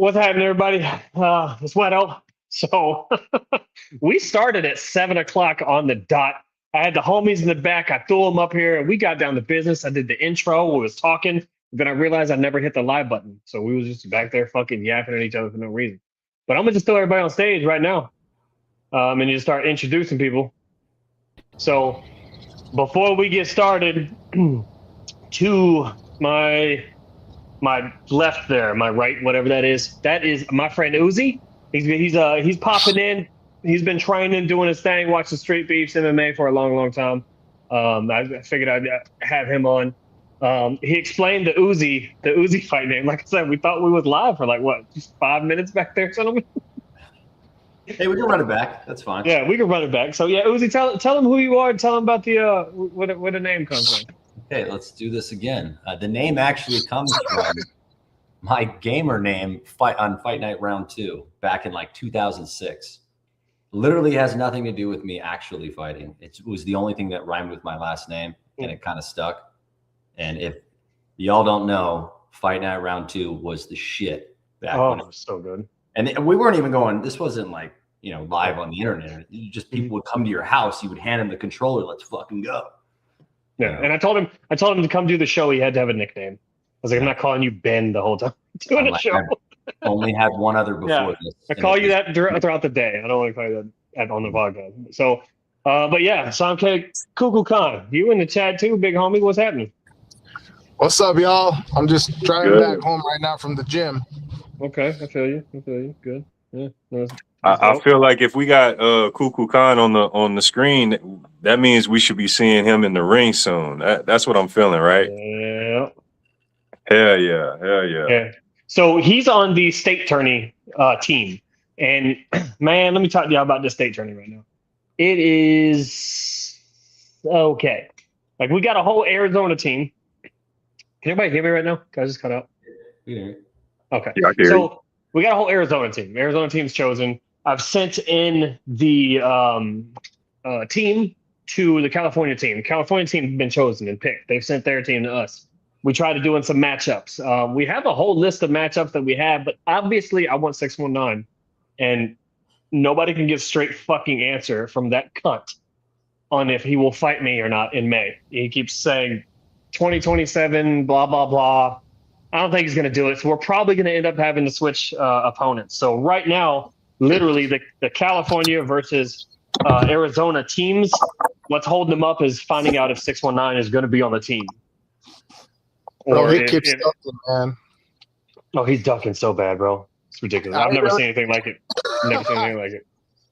What's happening, everybody? It's Wero. So we started at 7 o'clock on the dot. I had the homies in the back. I threw them up here, and we got down to business. I did the intro. We was talking. Then I realized I never hit the live button, so we was just back there fucking yapping at each other for no reason. But I'm gonna just throw everybody on stage right now, and just start introducing people. So before we get started, to my left there, my right, whatever that is my friend Uzi. He's popping in. He's been training, doing his thing, watching Street Beefs MMA for a long time. I figured I'd have him on. He explained the Uzi fight name. Like I said, we thought we was live for like what, just 5 minutes back there, gentlemen. Hey, we can run it back. That's fine. Yeah, we can run it back. So yeah, Uzi, tell him who you are. Tell him about the where the name comes from. Okay, let's do this again. The name actually comes from my gamer name on Fight Night Round 2 back in like 2006. Literally has nothing to do with me actually fighting. It was the only thing that rhymed with my last name, and it kind of stuck. And if y'all don't know, Fight Night Round 2 was the shit back when it was so good. And we weren't even going, this wasn't like, live on the internet. Just people would come to your house, you would hand them the controller, let's fucking go. Yeah, and I told him to come do the show. He had to have a nickname. I was like, I'm not calling you Ben the whole time doing a show. I've only had one other before this. I call you that throughout the day. I don't want to call you that on the podcast. So, but yeah, Samke Kuku Khan, you in the chat too, big homie. What's happening? What's up, y'all? I'm just driving back home right now from the gym. Okay, I feel you. Good. Yeah. I feel like if we got Kuku Khan on the screen, that means we should be seeing him in the ring soon. That's what I'm feeling, right? Yeah. Hell yeah. So he's on the state tourney team, and man, let me talk to y'all about this state tourney right now. It is okay. Like, we got a whole Arizona team. Can everybody hear me right now? Can I just cut out? Yeah. Okay. Yeah, I hear you. We got a whole Arizona team. Arizona team's chosen. I've sent in the team to the California team. The California team has been chosen and picked. They've sent their team to us. We tried to do in some matchups. We have a whole list of matchups that we have, but obviously I want 619, and nobody can give straight fucking answer from that cunt on if he will fight me or not in May. He keeps saying 2027, blah, blah, blah. I don't think he's going to do it. So we're probably going to end up having to switch opponents. So right now, literally the California versus Arizona teams, what's holding them up is finding out if 619 is going to be on the team. Bro, he keeps ducking, man. Oh, he's ducking so bad, bro. It's ridiculous. I've never seen anything like it. Never seen anything like it.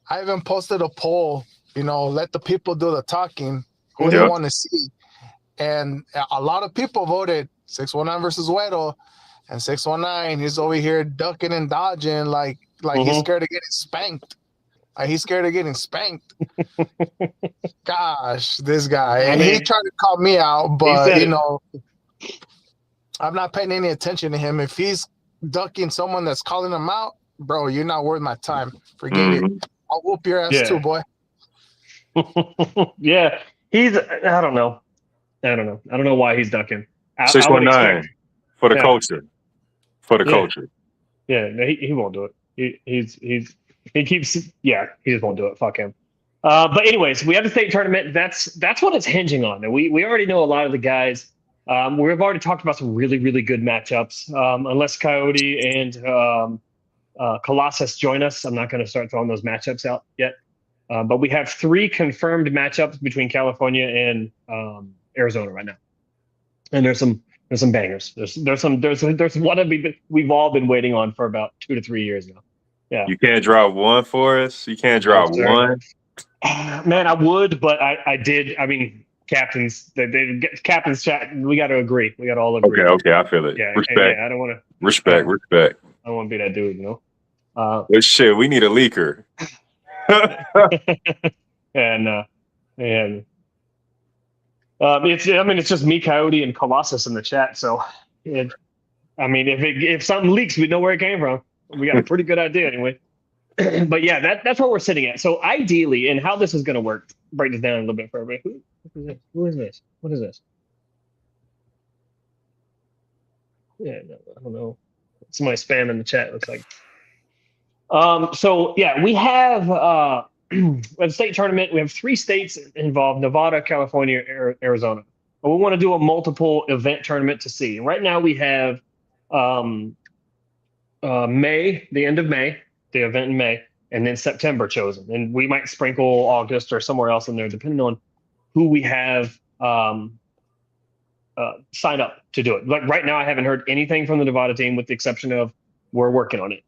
I even posted a poll, let the people do the talking, who they want to see. And a lot of people voted 619 versus Wero, and 619, he's over here ducking and dodging like he's scared of getting spanked. He's scared of getting spanked. Gosh, this guy. And he tried to call me out, but, I'm not paying any attention to him. If he's ducking someone that's calling him out, bro, you're not worth my time. Forget it. I'll whoop your ass too, boy. Yeah, I don't know. I don't know why he's ducking. 619 for the culture. For the culture. Yeah, no, he won't do it. He just won't do it. Fuck him. But anyways, we have the state tournament. That's what it's hinging on. And we already know a lot of the guys. We've already talked about some really, really good matchups. Unless Coyote and Colossus join us, I'm not going to start throwing those matchups out yet. But we have 3 confirmed matchups between California and Arizona right now, and there's some bangers. There's one we've all been waiting on for about 2 to 3 years now. Yeah. You can't drop one for us. You can't drop one. Man, I would, but I did. I mean, captains chat. We got to agree. We got to all agree. Okay, I feel it. Yeah, respect. I don't want to respect. I don't want to be that dude, Well, shit, we need a leaker. and it's just me, Coyote, and Colossus in the chat. So, if something leaks, we know where it came from. We got a pretty good idea anyway. But yeah, that's what we're sitting at. So ideally, and how this is going to work, break this down a little bit for everybody. Who is this? What is this? Yeah, no, I don't know. Somebody spam in the chat, looks like. So yeah, we have a state tournament. We have 3 states involved: Nevada, California, Arizona. But we want to do a multiple event tournament to see. Right now we have May, the end of May, the event in May, and then September chosen. And we might sprinkle August or somewhere else in there, depending on who we have sign up to do it. Like right now, I haven't heard anything from the Nevada team, with the exception of we're working on it.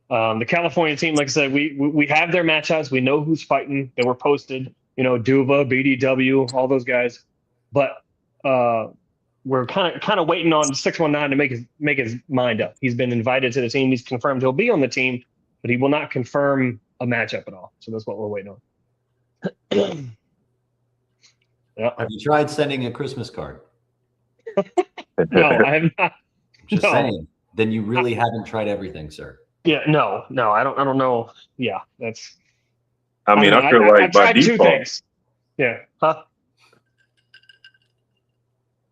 The California team, like I said, we have their matchups. We know who's fighting. They were posted. You know, Duva, BDW, all those guys. But we're kind of waiting on 619 to make his mind up. He's been invited to the team. He's confirmed he'll be on the team, but he will not confirm a matchup at all. So that's what we're waiting on. Yeah. Have you tried sending a Christmas card? No, I have not. Just saying. Then you really haven't tried everything, sir. Yeah, no, I don't know. Yeah, that's. I mean, I feel like I've by tried 2 default. things. Yeah. Huh?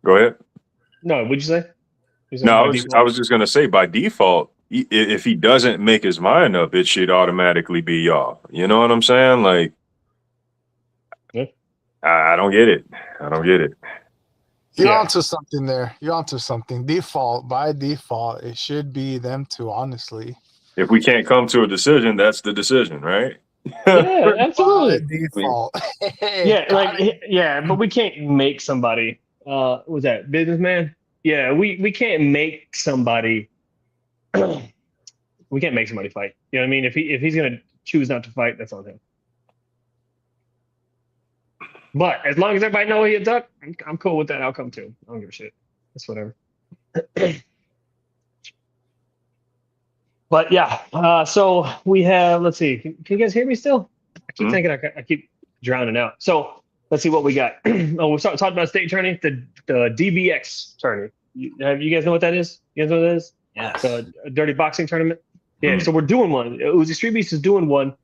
Go ahead. No, what'd you say? No, I was just gonna say, by default, if he doesn't make his mind up, it should automatically be y'all. You know what I'm saying? Like, yeah. I don't get it. You're onto something there. You're onto something. By default, it should be them 2, honestly. If we can't come to a decision, that's the decision, right? Yeah, absolutely. By default. But we can't make somebody. What was that, businessman? Yeah, we can't make somebody. We can't make somebody fight. You know what I mean? If he's gonna choose not to fight, that's on him. But as long as everybody knows he a duck, I'm cool with that outcome too. I don't give a shit. That's whatever. But yeah, so we have. Let's see. Can you guys hear me still? I keep thinking I keep drowning out. So let's see what we got. We talked about state tourney, the DBX tourney. You guys know what that is? You guys know what that is? Yes. A dirty boxing tournament. Yeah. So we're doing one. Uzi Street Beast is doing one.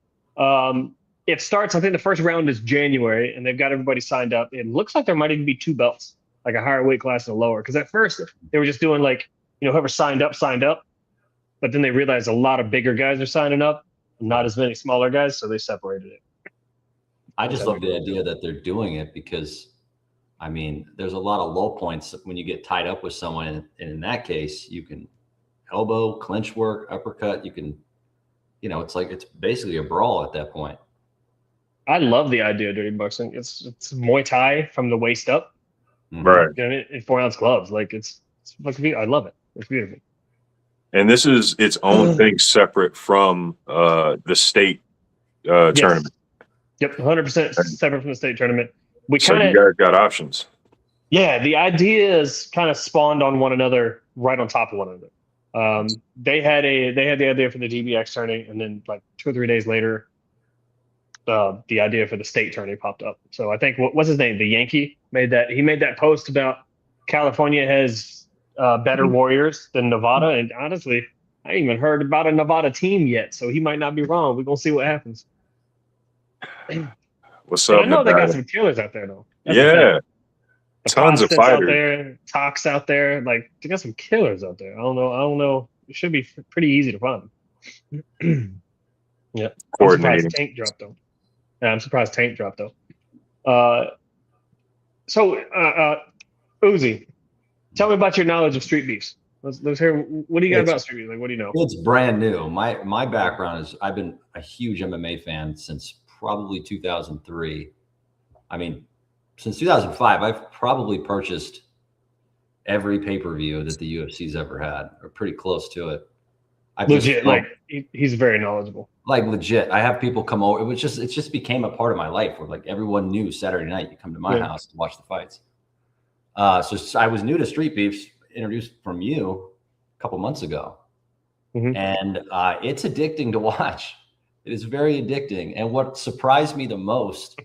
It starts, I think the first round is January, and they've got everybody signed up. It looks like there might even be 2 belts, like a higher weight class and a lower. Because at first they were just doing like, whoever signed up. But then they realized a lot of bigger guys are signing up, not as many smaller guys, so they separated it. I just love the idea that they're doing it because, I mean, there's a lot of low points when you get tied up with someone. And in that case, you can elbow, clinch work, uppercut. You can, it's basically a brawl at that point. I love the idea of dirty boxing. It's Muay Thai from the waist up, right? In 4-ounce gloves, like it's I love it. It's beautiful. And this is its own thing, separate from the state tournament. Yep, 100% separate from the state tournament. You guys got options. Yeah, the ideas kind of spawned on one another, right on top of one another. They had the idea for the DBX tourney, and then like 2 or 3 days later, the idea for the state tourney popped up. So I think what's his name, the Yankee made that post about California has better warriors than Nevada, and honestly, I ain't even heard about a Nevada team yet, so he might not be wrong. We're gonna see what happens. What's up? I know they got some killers out there though. Tons of fighters out there, Tox out there. Like they got some killers out there. I don't know. It should be pretty easy to find them. Yeah. Coordinating. Tank dropped though. Yeah, I'm surprised Tank dropped though. Uzi, tell me about your knowledge of street beefs. Let's hear. What do you got about street beefs? Like, what do you know? It's brand new. My background is I've been a huge MMA fan since probably 2003. I mean, since 2005, I've probably purchased every pay-per-view that the UFC's ever had, or pretty close to it. Legit, like he's very knowledgeable. Like legit, I have people come over. It just became a part of my life where like everyone knew Saturday night you come to my house to watch the fights. So I was new to street beefs, introduced from you a couple months ago, and it's addicting to watch. It is very addicting. And what surprised me the most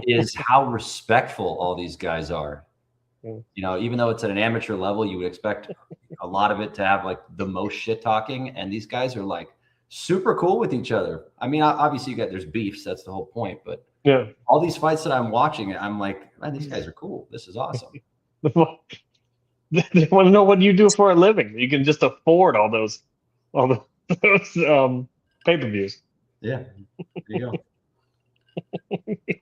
is how respectful all these guys are. Even though it's at an amateur level, you would expect a lot of it to have like the most shit talking. And these guys are like super cool with each other. I mean, obviously there's beefs. That's the whole point. But all these fights that I'm watching, I'm like, man, these guys are cool. This is awesome. They want to know what you do for a living. You can just afford all those pay-per-views. Yeah, there you go.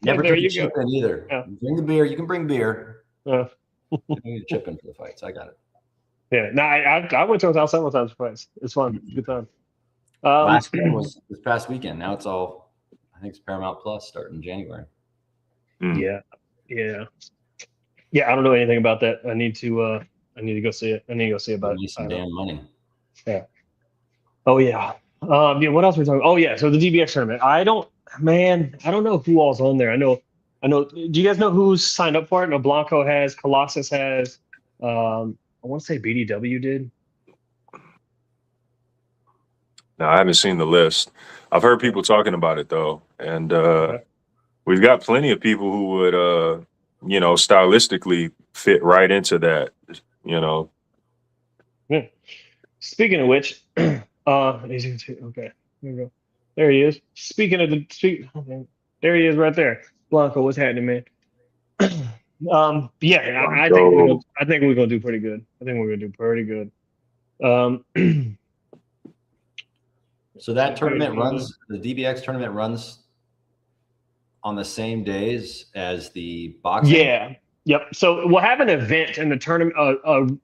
Never There took a you chip go. in either. Yeah. Bring the beer. You can bring beer. Uh, You don't need a chip in for the fights. I got it. yeah. No, I went to his house several times for fights. It's fun. Good time. Last one was this past weekend. Now it's all, I think it's Paramount Plus starting in January. Yeah. I don't know anything about that. I need to go see it. I need to go see about Give me it. some damn money. Yeah. Oh yeah. What else were we talking? Oh yeah. So the DBX tournament. I don't know who all's on there. I know. Do you guys know who's signed up for it? No, Blanco has, Colossus has. I want to say BDW did. No, I haven't seen the list. I've heard people talking about it though, and Okay. we've got plenty of people who would, stylistically fit right into that. Yeah. Speaking of which, okay, there we go. There he is. Speaking of there he is right there. Blanco, what's happening, man? Yeah, I think we're gonna do pretty good. So that tournament runs, the DBX tournament runs on the same days as the boxing? Yeah. Yep. So we'll have an event in the tournament,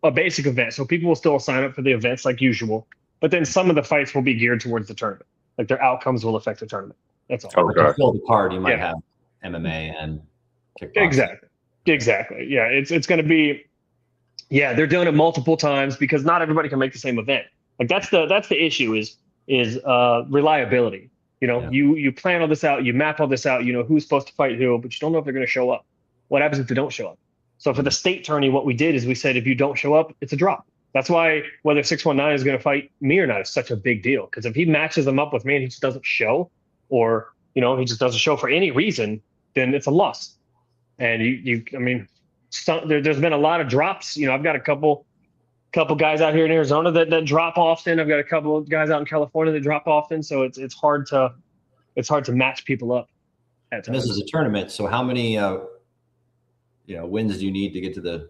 a basic event. So people will still sign up for the events like usual, but then some of the fights will be geared towards the tournament. Like their outcomes will affect the tournament. That's all. Okay. To fill the card, you might have MMA and kickboxing. Exactly. Yeah. It's going to be, they're doing it multiple times because not everybody can make the same event. Like that's the issue is reliability. You plan all this out, you map all this out, you know who's supposed to fight who, but you don't know if they're going to show up. What happens if they don't show up? So for the state tourney, what we did is we said, if you don't show up, it's a drop. That's why whether 619 is going to fight me or not is such a big deal. Because if he matches them up with me and he just doesn't show, or he just doesn't show for any reason, then it's a loss. And there's been a lot of drops. I've got a couple guys out here in Arizona that drop often. I've got a couple of guys out in California that drop often. So it's hard to match people up at times. And this is a tournament, so how many wins do you need to get to the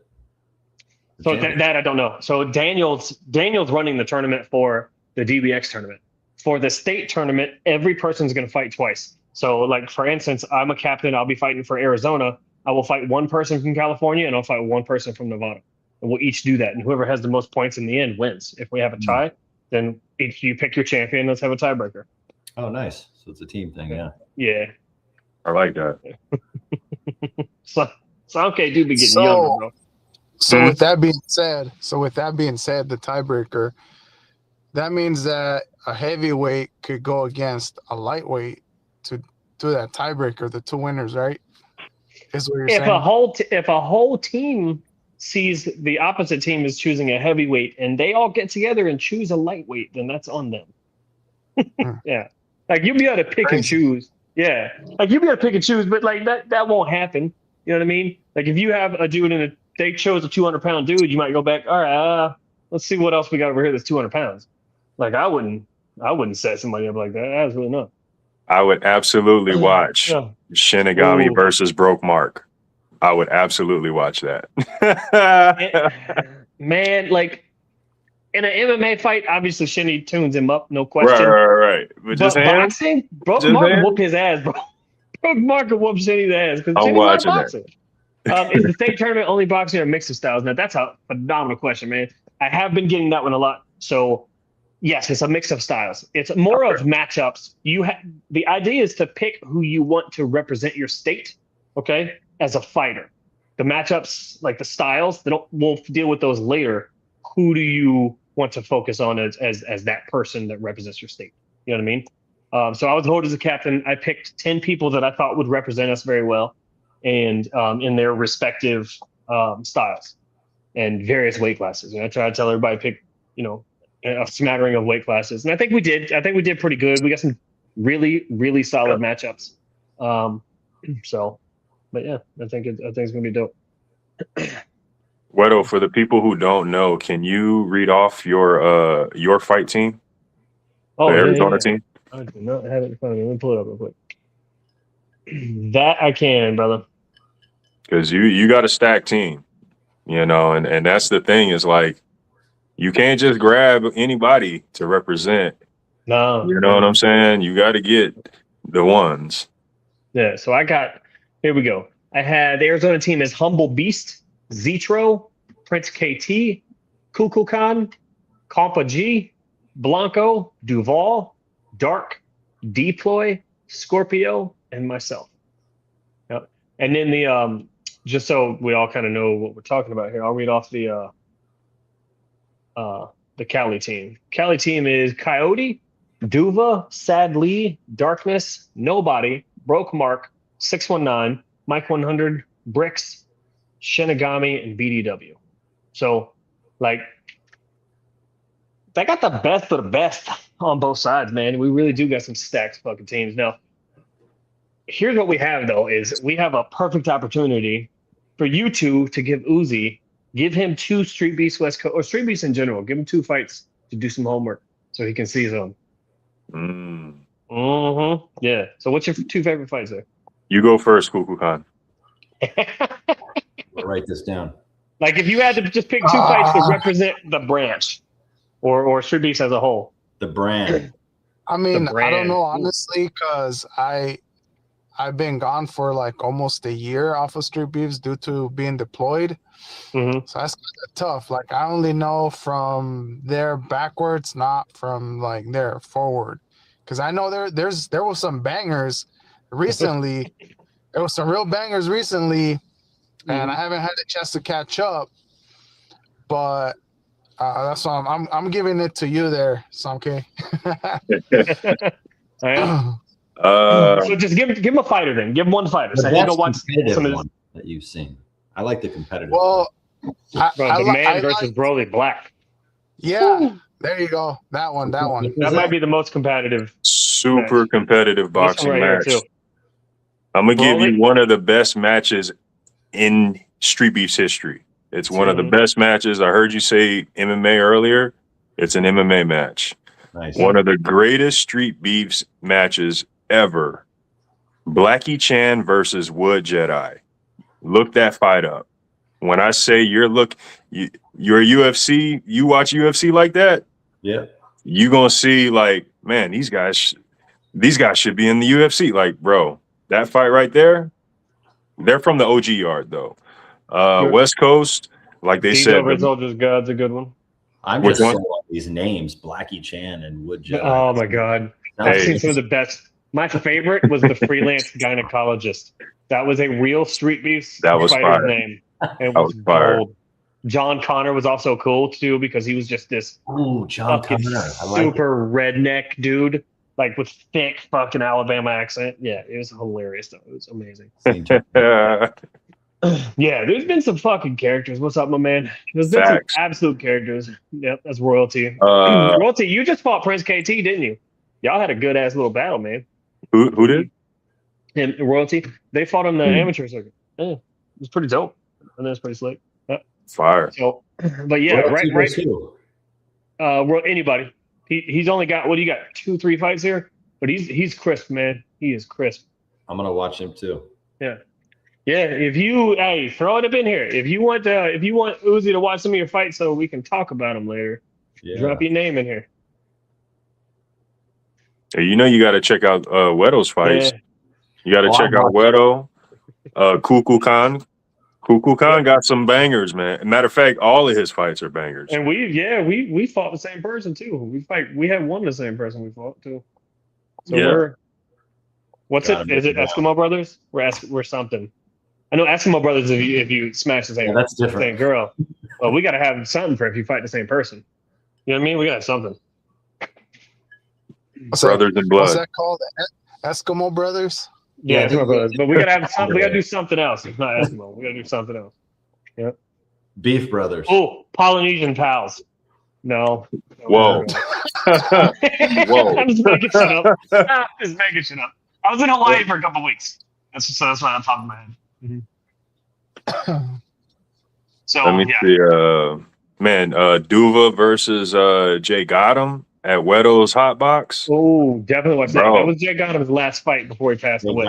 so that I don't know. So Daniel's running the tournament for the DBX tournament. For the state tournament, every person's going to fight twice. So like, for instance, I'm a captain. I'll be fighting for Arizona. I will fight one person from California and I'll fight one person from Nevada. And we'll each do that. And whoever has the most points in the end wins. If we have a tie, then you pick your champion. Let's have a tiebreaker. Oh, nice. So it's a team thing. Yeah. Yeah. I like that. So okay, dude, be getting younger, bro. So with that being said, the tiebreaker, that means that a heavyweight could go against a lightweight to do that tiebreaker, the two winners, right? Is what you're saying. If a whole team sees the opposite team is choosing a heavyweight and they all get together and choose a lightweight, then that's on them. Yeah. Like you'll be able to pick and choose. Yeah. Like you'll be able to pick and choose, but like that won't happen. You know what I mean? Like if you have a dude and they chose a 200-pound dude, you might go back, all right, let's see what else we got over here that's 200 pounds. Like I wouldn't set somebody up like that. Absolutely not. I would absolutely watch Shinigami versus Broke Mark. I would absolutely watch that. Man, like in an MMA fight, obviously Shinny tunes him up, no question. Right. But just boxing, Broke Mark will whoop his ass, bro. Broke Mark will whoop Shinny's ass because Shinny's not boxing. Is the state tournament only boxing or a mix of styles? Now that's a phenomenal question, man. I have been getting that one a lot. So yes, it's a mix of styles. It's more of matchups. The idea is to pick who you want to represent your state, okay, as a fighter. The matchups, like the styles, we'll deal with those later. Who do you want to focus on as that person that represents your state? You know what I mean? So I was voted as a captain. I picked 10 people that I thought would represent us very well, and in their respective styles and various weight classes. And I try to tell everybody pick, a smattering of weight classes. And I think we did. I think we did pretty good. We got some really, really solid matchups. But yeah, I think it's gonna be dope. Wero, for the people who don't know, can you read off your fight team? Oh, the Arizona team? I do not have it in front of me. Let me pull it up real quick. That I can, brother. Because you got a stacked team. you know, and that's the thing is like you can't just grab anybody to represent. No. You know what I'm saying? You got to get the ones. Yeah. So here we go. I had the Arizona team as Humble Beast, Zetro, Prince KT, Kukulkan, Compa G, Blanco, Duval, Dark, Deploy, Scorpio, and myself. Yep. And then just so we all kind of know what we're talking about here, I'll read off the Cali team. Cali team is Coyote, Duva, Sad Lee, Darkness, Nobody, Broke Mark, 619, Mike 100, Bricks, Shinigami, and BDW. So, like, they got the best of the best on both sides, man. We really do got some stacked fucking teams. Now, here's what we have, though, is we have a perfect opportunity for you two to give Uzi, give him 2 Street Beasts West Coast, or Street Beasts in general. Give him 2 fights to do some homework so he can see them. Yeah. So what's your 2 favorite fights there? You go first, Kukulkan. We'll write this down. Like if you had to just pick 2 fights to represent the branch or Street Beasts as a whole. The brand. I mean, I don't know, honestly, because I've been gone for like almost a year off of Street Beefs due to being deployed. So that's kind of tough. Like I only know from there backwards, not from like there forward. Because I know there was some bangers recently. There was some real bangers recently, and I haven't had a chance to catch up. But that's why I'm giving it to you there, Samke. So just give him a fighter then. Give him 1 fighter. So he go watch some of one that you've seen. I like the competitive. Well, the man versus Broly Black. Yeah, there you go. That one. That might be the most competitive. Super match. Competitive boxing right match. here too. I'm gonna give Broly? you one of the best matches in Street Beefs history. It's one of the best matches. I heard you say MMA earlier. It's an MMA match. Nice. One of the greatest Street Beefs matches ever. Blackie Chan versus Wood Jedi. Look that fight up. When I say you're UFC, you watch UFC like that, Yeah. you're gonna see like, man, these guys should be in the UFC. Like, bro, that fight right there, they're from the OG yard though. West Coast, like they said. Soldiers God's a good one. I'm just saying these names, Blackie Chan and Wood Jedi. Oh my God. I've seen some of the best. My favorite was the freelance gynecologist. That was a real Street Beefs fighter's name. It was gold. John Connor was also cool too because he was just this John Connor. super redneck dude, like with thick fucking Alabama accent. Yeah, it was hilarious though. It was amazing. Yeah, there's been some fucking characters. What's up, my man? There's been some absolute characters. Yep, that's royalty. Royalty, you just fought Prince KT, didn't you? Y'all had a good ass little battle, man. Who did? And Royalty, they fought on the amateur circuit. Yeah, it was pretty dope. And that's pretty slick. Yeah. Fire. So, but yeah, right. Anybody. He's only got, what do you got? 2-3 fights here, but he's crisp, man. He is crisp. I'm gonna watch him too. Yeah. Yeah, if you throw it up in here. If you want Uzi to watch some of your fights so we can talk about them later, drop your name in here. Hey, you know you got to check out Wero's fights. Yeah. You got to check out Wero, Kukulkan. Kukulkan got some bangers, man. Matter of fact, all of his fights are bangers. And we fought the same person too. We had one the same person we fought too. So what's it? Is it Eskimo Brothers? We're something. I know Eskimo Brothers if you smash the same, that's different. Same girl. Well, we got to have something for if you fight the same person. You know what I mean? We got to have something. Brothers in blood. What's that called? Eskimo Brothers? Yeah, Eskimo Brothers. But we got to have something. We got to do something else. It's not Eskimo. We got to do something else. Yeah. Beef Brothers. Oh, Polynesian Pals. No. Whoa. Whoa. I'm just making shit up. I was in Hawaii for a couple weeks. That's right on top of my head. Mm-hmm. So let me see. Duva versus Jay Gotham at Wedo's Hot Box. Oh, definitely watch that. That was Jay Gotham's last fight before he passed away.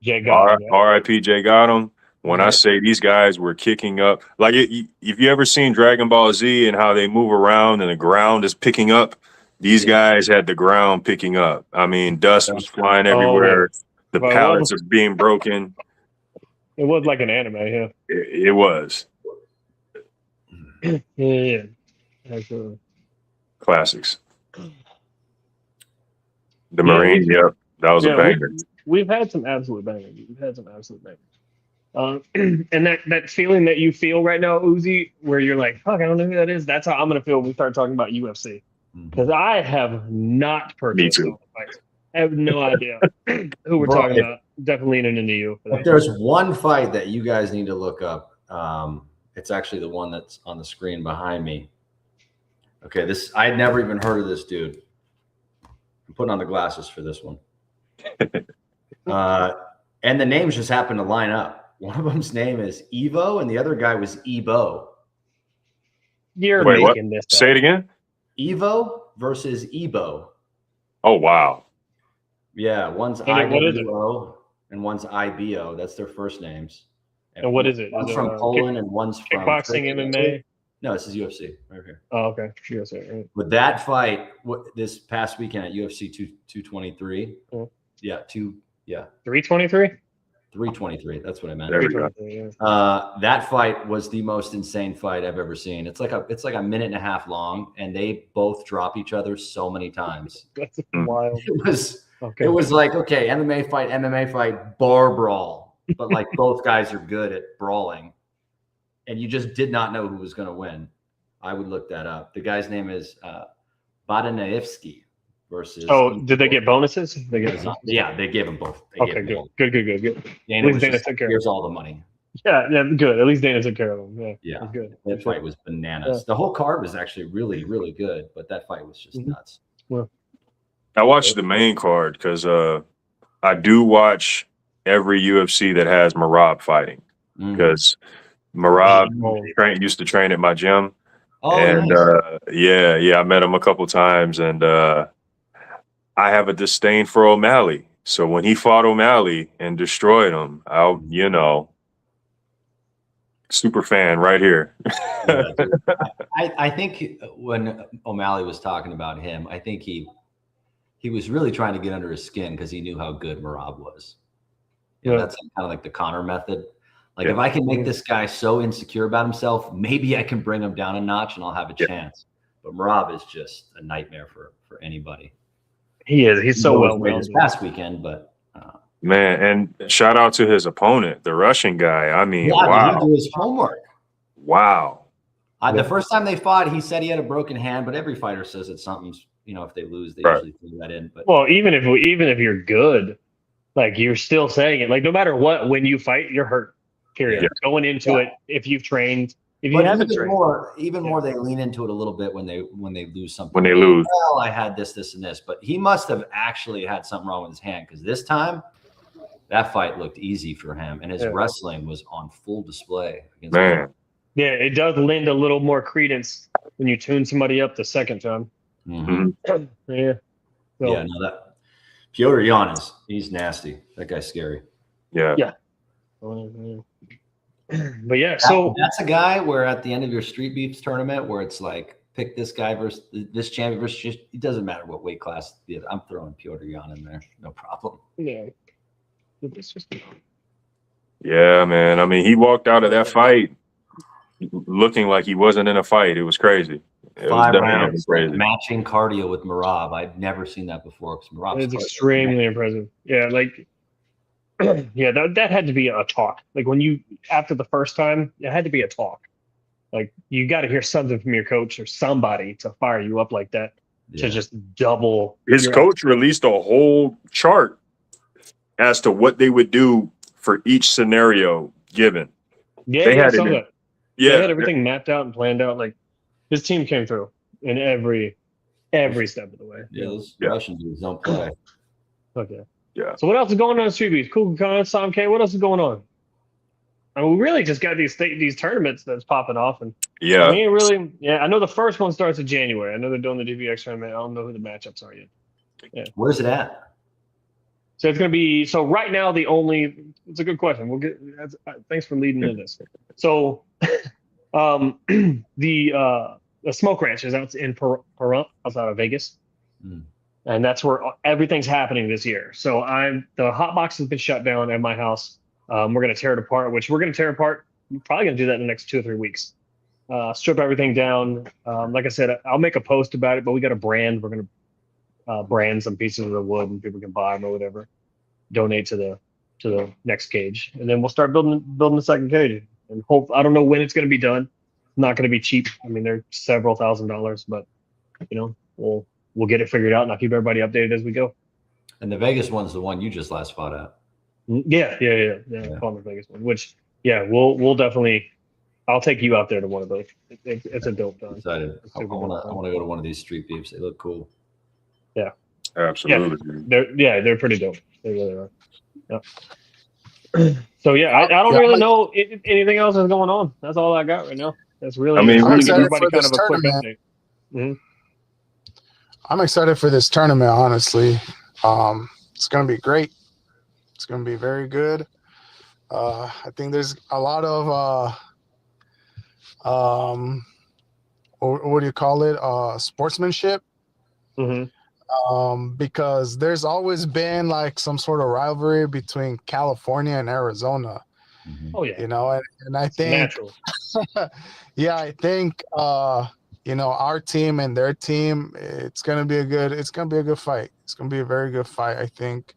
Jay Gotham. R.I.P. Jay Gotham. When I say these guys were kicking up, like if you ever seen Dragon Ball Z and how they move around and the ground is picking up, these guys had the ground picking up. I mean, dust was flying everywhere. The pallets are being broken. It was like an anime, yeah. It was. Yeah. Absolutely. Classics. The Marine, yep. That was a banger. We've had some absolute bangers. And that feeling that you feel right now, Uzi, where you're like, fuck, I don't know who that is. That's how I'm going to feel when we start talking about UFC. Because I have not purchased all the fights. I have no idea who we're talking about. Definitely leaning into you. If there's one fight that you guys need to look up, it's actually the one that's on the screen behind me. Okay, I had never even heard of this dude. I'm putting on the glasses for this one. And the names just happen to line up. One of them's name is Evo, and the other guy was Ebo. You're making this up. Say it again. Evo versus Ebo. Oh wow. Yeah, one's IWO and one's IBO. That's their first names. And what is it? One's from Poland and one's from kickboxing, MMA. No, this is UFC right here. Oh, okay. UFC. Right. With that fight, this past weekend at UFC 223. Yeah, 323. 323. That's what I meant. Yeah. That fight was the most insane fight I've ever seen. It's like a minute and a half long, and they both drop each other so many times. That's wild. It was like, okay, MMA fight, bar brawl, but like both guys are good at brawling, and you just did not know who was going to win. I would look that up. The guy's name is Badanaevsky versus. Oh, did they get bonuses? Yeah, they gave them both. Okay, good. Dana was just, here's all the money. Yeah, good. At least Dana took care of them. Yeah, good. That fight was bananas. The whole card was actually really, really good, but that fight was just nuts. Well, I watched the main card because I do watch every UFC that has Merab fighting because Merab used to train at my gym. And nice. I met him a couple times, and I have a disdain for O'Malley. So when he fought O'Malley and destroyed him, super fan right here. I think when O'Malley was talking about him, I think he was really trying to get under his skin because he knew how good Merab was. That's kind of like the Connor method. Like if I can make this guy so insecure about himself, maybe I can bring him down a notch and I'll have a chance. But Merab is just a nightmare for anybody. He is. He's so well this past weekend, but man, and shout out to his opponent, the Russian guy. I mean, wow. He do his homework. Wow. The first time they fought, he said he had a broken hand, but every fighter says it's something's, if they lose, they usually throw that in. But even if you're good, like you're still saying it. Like no matter what, when you fight, you're hurt. Period. Yeah. Going into it, if you've trained, if you haven't trained, more they lean into it a little bit when they lose something. When they lose, well, I had this, and this, but he must have actually had something wrong with his hand because this time that fight looked easy for him, and his wrestling was on full display. Man, yeah, it does lend a little more credence when you tune somebody up the second time. Mm-hmm. Yeah. So, that Piotr Jan he's nasty. That guy's scary. Yeah. But yeah, so that's a guy where at the end of your Street Beefs tournament where it's like pick this guy versus this champion versus just, it doesn't matter what weight class. I'm throwing Piotr Jan in there, no problem. Yeah, man. I mean, he walked out of that fight looking like he wasn't in a fight. It was crazy. It 5 rounds, crazy. Matching cardio with Merab. I've never seen that before. It's extremely impressive. Yeah, like. Yeah, that had to be a talk. Like when you after the first time, it had to be a talk. Like you got to hear something from your coach or somebody to fire you up like that to just double. His coach released a whole chart as to what they would do for each scenario given. Yeah, they had everything mapped out and planned out. Like his team came through in every step of the way. Yeah, those Russian dudes don't play. Okay. Yeah. So what else is going on in Street Beefs? Cool Khan, Sam K. What else is going on? I mean, we really just got these tournaments that's popping off, and I know the first one starts in January. I know they're doing the DBX tournament. I don't know who the matchups are yet. Yeah. Where's it at? So it's going to be so right now it's a good question. We'll get thanks for leading into this. So the smoke ranch is out in Pahrump outside of Vegas. And that's where everything's happening this year. So the hot box has been shut down at my house. We're going to tear it apart, which we're going to tear apart. We're probably going to do that in the next 2 or 3 weeks. Strip everything down. Like I said, I'll make a post about it, but we got a brand. We're going to brand some pieces of the wood and people can buy them or whatever. Donate to the next cage. And then we'll start building the second cage. And I don't know when it's going to be done. Not going to be cheap. I mean, they're several $1,000s, but we'll get it figured out, and I'll keep everybody updated as we go. And the Vegas one's the one you just last fought at. Yeah. The Vegas one. Which, we'll definitely. I'll take you out there to one of those. It's a dope time. Excited. I want to go to one of these street beefs. They look cool. Yeah. Absolutely. They're pretty dope. They really are. Yeah. So I don't really know anything else that's going on. That's all I got right now. That's really. I'm excited everybody for kind this of a quick tournament. update. Mm-hmm. I'm excited for this tournament, honestly. It's going to be great. It's going to be very good. I think there's a lot of, what do you call it? Sportsmanship. Mm-hmm. Because there's always been like some sort of rivalry between California and Arizona. Oh yeah. And I think, natural. I think, our team and their team, it's gonna be a good fight. It's gonna be a very good fight, I think.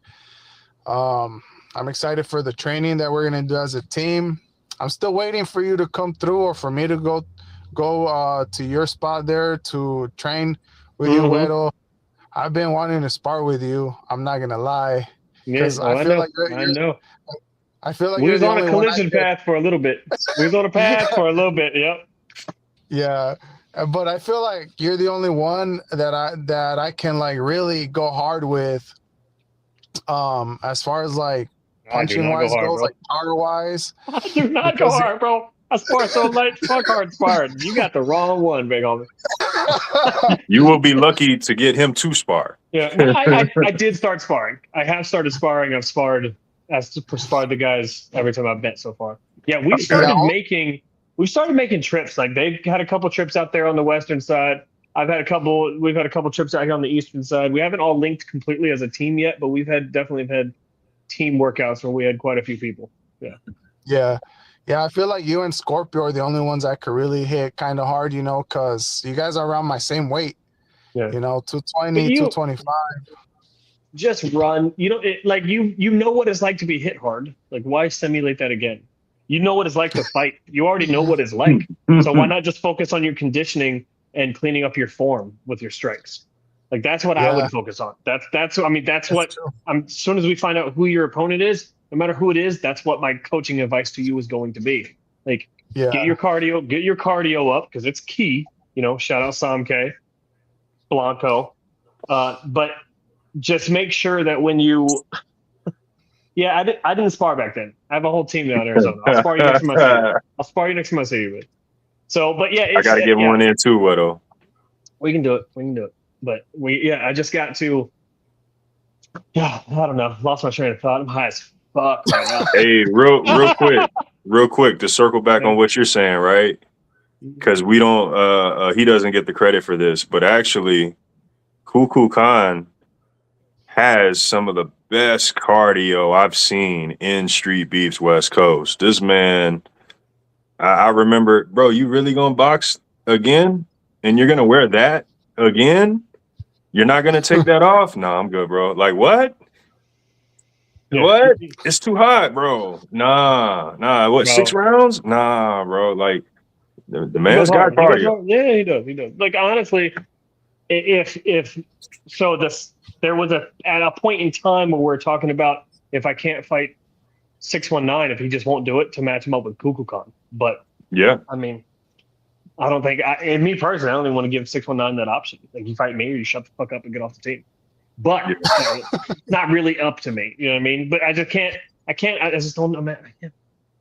I'm excited for the training that we're gonna do as a team. I'm still waiting for you to come through or for me to go to your spot there to train with you, Wero. I've been wanting to spar with you. I'm not gonna lie. Yes, I know. I feel like we was on a collision path for a little bit. We was on a path for a little bit. Yep. Yeah. But I feel like you're the only one that I can like really go hard with. As far as like punching wise goes, like power wise. I do not go hard, bro. I spar so light, fuck hard sparring. You got the wrong one, big homie. You will be lucky to get him to spar. Yeah, I did start sparring. I have started sparring. I've sparred the guys every time I've met so far. Yeah, we've started making trips. Like they've had a couple trips out there on the western side. We've had a couple trips out here on the eastern side. We haven't all linked completely as a team yet, but we've definitely had team workouts where we had quite a few people. Yeah, I feel like you and Scorpio are the only ones I could really hit kind of hard, because you guys are around my same weight. Yeah. 220, 225. Just run. You know what it's like to be hit hard. Like, why simulate that again? You know what it's like to fight. You already know what it's like. So why not just focus on your conditioning and cleaning up your form with your strikes? Like that's what I would focus on. That's what as soon as we find out who your opponent is, no matter who it is, that's what my coaching advice to you is going to be. Like, get your cardio up because it's key. Shout out Samke, Blanco. But just make sure that when you, I didn't spar back then. I have a whole team down in Arizona. I'll spar you next to my city. So, but I gotta get one in too, Wero. We can do it. But I just got to. I don't know. Lost my train of thought. I'm high as fuck right now. Hey, real quick to circle back on what you're saying, right? Because we don't. He doesn't get the credit for this, but actually, Kuku Khan has some of the best cardio I've seen in Street Beefs West Coast. This man, I remember, bro, you really gonna box again? And you're gonna wear that again? You're not gonna take that off? No, I'm good, bro. Like what? Yeah. What? It's too hot, bro. Nah. What, bro. 6 rounds? Nah, bro. Like the man's got cardio. Yeah, he does. Like honestly, there was at a point in time where we're talking about if I can't fight 619, if he just won't do it, to match him up with Kuku Khan. But yeah, I mean, I don't think, and me personally, I don't even want to give 619 that option. Like, you fight me or you shut the fuck up and get off the team. But not really up to me. You know what I mean? But I just can't, I just don't know, man. I can't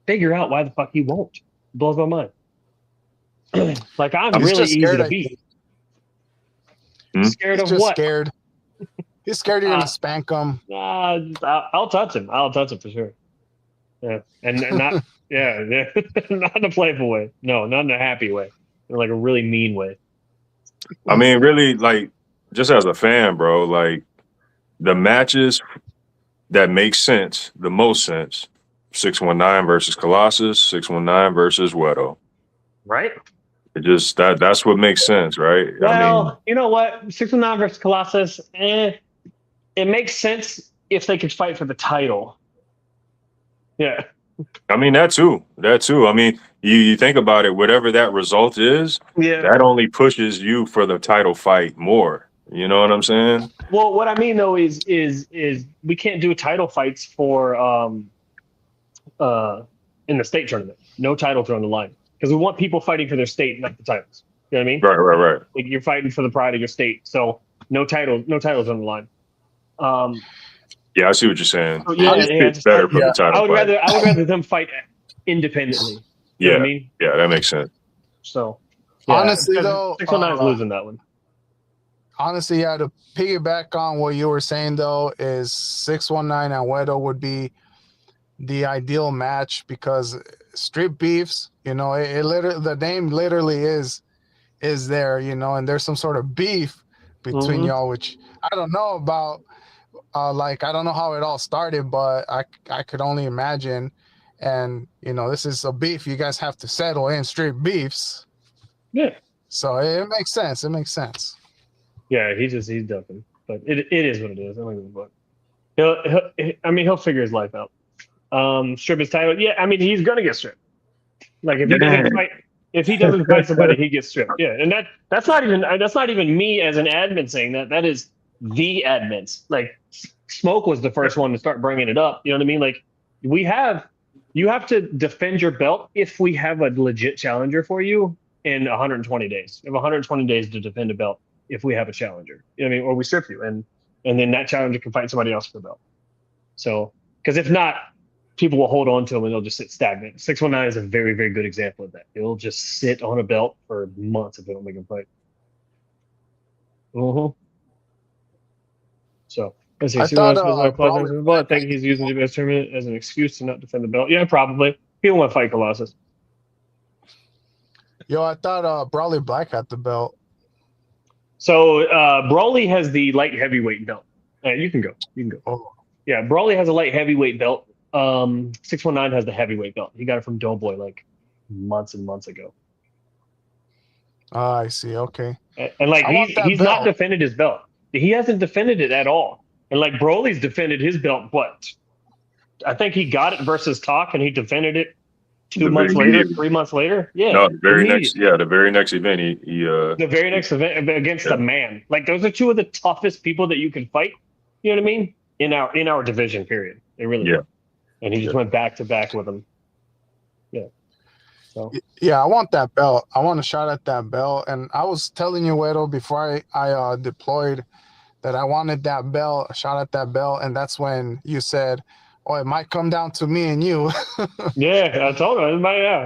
figure out why the fuck he won't. It blows my mind. Like, I'm really easy to beat. Scared of what? He's scared you're gonna spank him. I'll touch him. I'll touch him for sure. Yeah, and not yeah, not in a playful way. No, not in a happy way. In like a really mean way. I mean, really, like, just as a fan, bro, like the matches that make sense, the most sense, 619 versus Colossus, 619 versus Wero. Right. It just that's what makes sense, right? Well, I mean, you know what? 619 versus Colossus, it makes sense if they could fight for the title. Yeah. I mean that too. That too. I mean, you think about it, whatever that result is, that only pushes you for the title fight more. You know what I'm saying? Well, what I mean though is we can't do title fights for in the state tournament. No titles are on the line because we want people fighting for their state, not the titles. You know what I mean? Right. Like you're fighting for the pride of your state, so no titles on the line. Yeah, I see what you're saying. So it's better for the title. I would rather them fight independently. You know what I mean? Yeah, that makes sense. So honestly though, 619 is losing that one. Honestly, yeah, to piggyback on what you were saying though, is 619 and Wero would be the ideal match because street beefs, you know, it literally, the name literally is there, you know, and there's some sort of beef between y'all, which I don't know about. Like, I don't know how it all started, but I could only imagine. And, you know, this is a beef you guys have to settle in, street beefs. Yeah. So it makes sense. It makes sense. Yeah, he's dumping, but it is what it is. I don't give a fuck. He'll figure his life out. Strip his title. Yeah, I mean, he's gonna get stripped. Like if he doesn't fight somebody, he gets stripped. Yeah, and that's not even me as an admin saying that. That is the admins. Like Smoke was the first one to start bringing it up. You know what I mean? Like you have to defend your belt if we have a legit challenger for you in 120 days. You have 120 days to defend a belt if we have a challenger. You know what I mean? Or we strip you, and then that challenger can fight somebody else for the belt. So, because if not, people will hold on to him and they'll just sit stagnant. 619 is a very, very good example of that. He'll just sit on a belt for months if they don't make him fight. So, let's see. I think he's using the best tournament as an excuse to not defend the belt. Yeah, probably. He don't want to fight Colossus. Yo, I thought Brawley Black had the belt. So Brawley has the light heavyweight belt. You can go. Oh. Yeah, Brawley has a light heavyweight belt. 619 has the heavyweight belt. He got it from Doughboy like months and months ago. I see. Okay. And like he's not defended his belt. He hasn't defended it at all. And like Broly's defended his belt. What? I think he got it versus Talk, and he defended it 2 months later, 3 months later. Yeah. No, the very next event, he the very next event against a man. Like those are two of the toughest people that you can fight. You know what I mean? In our division period. They really are. And he just went back to back with them. Yeah. So yeah, I want that belt. I want a shot at that belt. And I was telling you, Wero, before I deployed that I wanted that belt, a shot at that belt, and that's when you said, "Oh, it might come down to me and you." Yeah, I told him,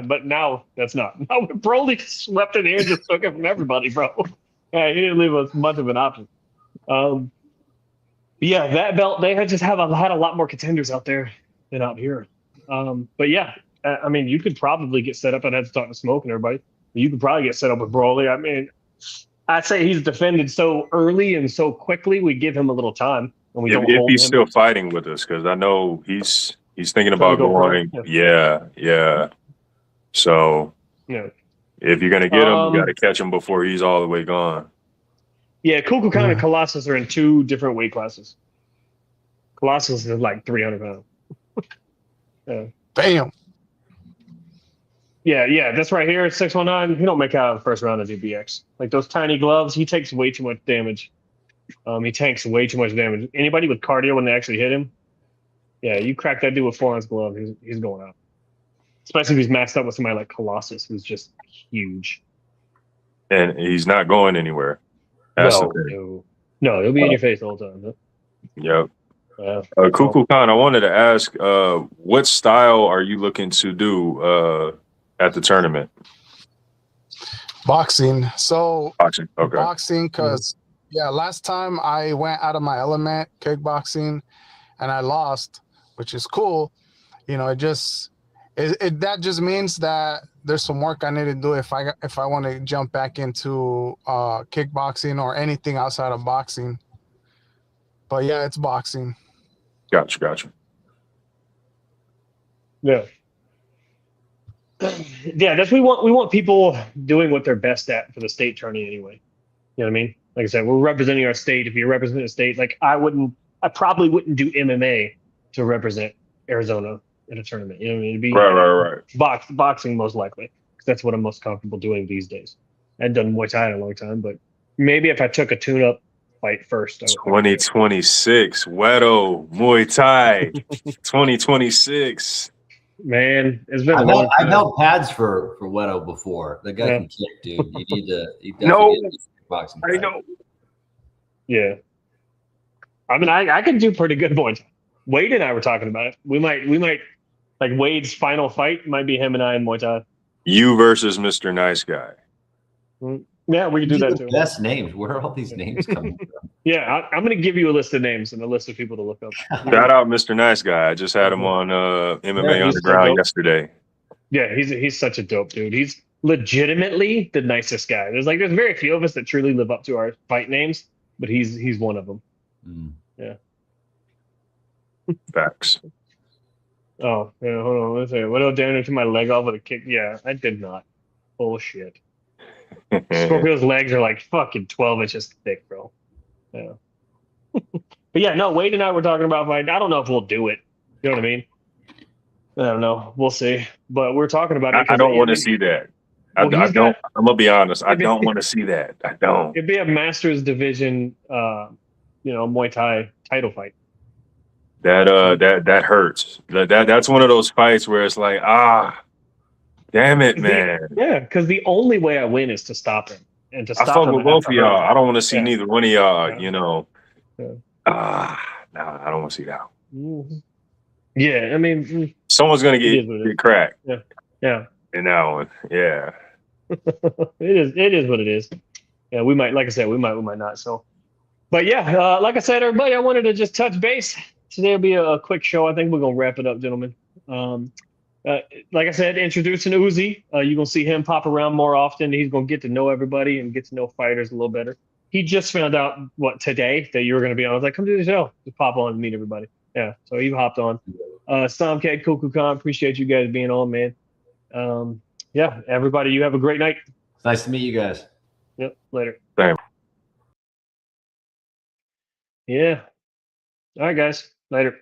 but now that's not. Now Broly swept in here and just took it from everybody, bro. Yeah, he didn't leave us much of an option. Yeah, that belt, they had a lot more contenders out there than out here. But yeah, I mean, you could probably get set up. I'd have to talk to Smoke and everybody. You could probably get set up with Broly. I mean, I'd say he's defended so early and so quickly. We give him a little time, and we don't. If he's still fighting with us, because I know he's thinking about going. Yeah. So if you're gonna get him, you got to catch him before he's all the way gone. Yeah, Kukulkan and Colossus are in 2 different weight classes. Colossus is like 300 pounds. Yeah. Bam. Yeah, that's right here. 619. He don't make out of the first round of DBX. Like those tiny gloves, he takes way too much damage. He tanks way too much damage. Anybody with cardio when they actually hit him, yeah, you crack that dude with 4-ounce glove, he's going out. Especially if he's matched up with somebody like Colossus, who's just huge. And he's not going anywhere. No, he'll be in your face the whole time. Huh? Yep. Yeah. Kukulkan, I wanted to ask, what style are you looking to do at the tournament? Boxing. So boxing, okay. Boxing, because Yeah, last time I went out of my element kickboxing, and I lost, which is cool. You know, that just means that there's some work I need to do if I want to jump back into kickboxing or anything outside of boxing. But yeah, it's boxing. Gotcha. Yeah. Yeah, we want people doing what they're best at for the state tourney anyway. You know what I mean? Like I said, we're representing our state. If you represent a state, like I probably wouldn't do MMA to represent Arizona in a tournament. You know what I mean? It'd be Right. boxing most likely, because that's what I'm most comfortable doing these days. I hadn't done Muay Thai in a long time, but maybe if I took a tune-up fight first. 2026, Wero, Muay Thai, 2026. Man, it's been a long time. I've held pads for Wero before. The guy can kick, dude. You need to. No, boxing. I know. Yeah, I mean, I can do pretty good Muay Thai. Wade and I were talking about it. We might like Wade's final fight might be him and I in Muay Thai. You versus Mr. Nice Guy. Yeah, we can do that too. Best names. Where are all these names coming from? Yeah, I'm going to give you a list of names and a list of people to look up. Shout out Mr. Nice Guy. I just had him on MMA Underground yesterday. Yeah, he's such a dope dude. He's legitimately the nicest guy. There's very few of us that truly live up to our fight names, but he's one of them. Yeah. Facts. Oh, yeah, hold on. Let's see. What else damage to my leg off with a kick? Yeah, I did not. Bullshit. Scorpio's legs are like fucking 12 inches thick, bro. Yeah. But yeah, no, Wade and I were talking about fight. I don't know if we'll do it. You know what I mean? I don't know. We'll see. But we're talking about it. I don't want to see that. I don't. I'm gonna be honest. I don't want to see that. I don't. It'd be a Masters division, Muay Thai title fight. That hurts. That's one of those fights where it's like, damn it, man. Yeah, because the only way I win is to stop him. And to stop I fuck him, with both of y'all. I don't want to see neither one of y'all, Yeah. you know. Yeah. No, I don't want to see that. Mm-hmm. Yeah, I mean, someone's gonna get cracked. Yeah. In that one, yeah. It is what it is. Yeah, we might, like I said, we might not. So, but yeah, like I said, everybody, I wanted to just touch base. Today will be a quick show. I think we're gonna wrap it up, gentlemen. Like I said, introducing Uzi. You're gonna see him pop around more often. He's gonna get to know everybody and get to know fighters a little better. He just found out today that you were gonna be on. I was like, come to the show, just pop on and meet everybody. Yeah, so he hopped on. Stormcat, Kuku Khan, appreciate you guys being on, man. Yeah, everybody, you have a great night. It's nice to meet you guys. Yep, later. Same. Yeah. All right, guys. Later.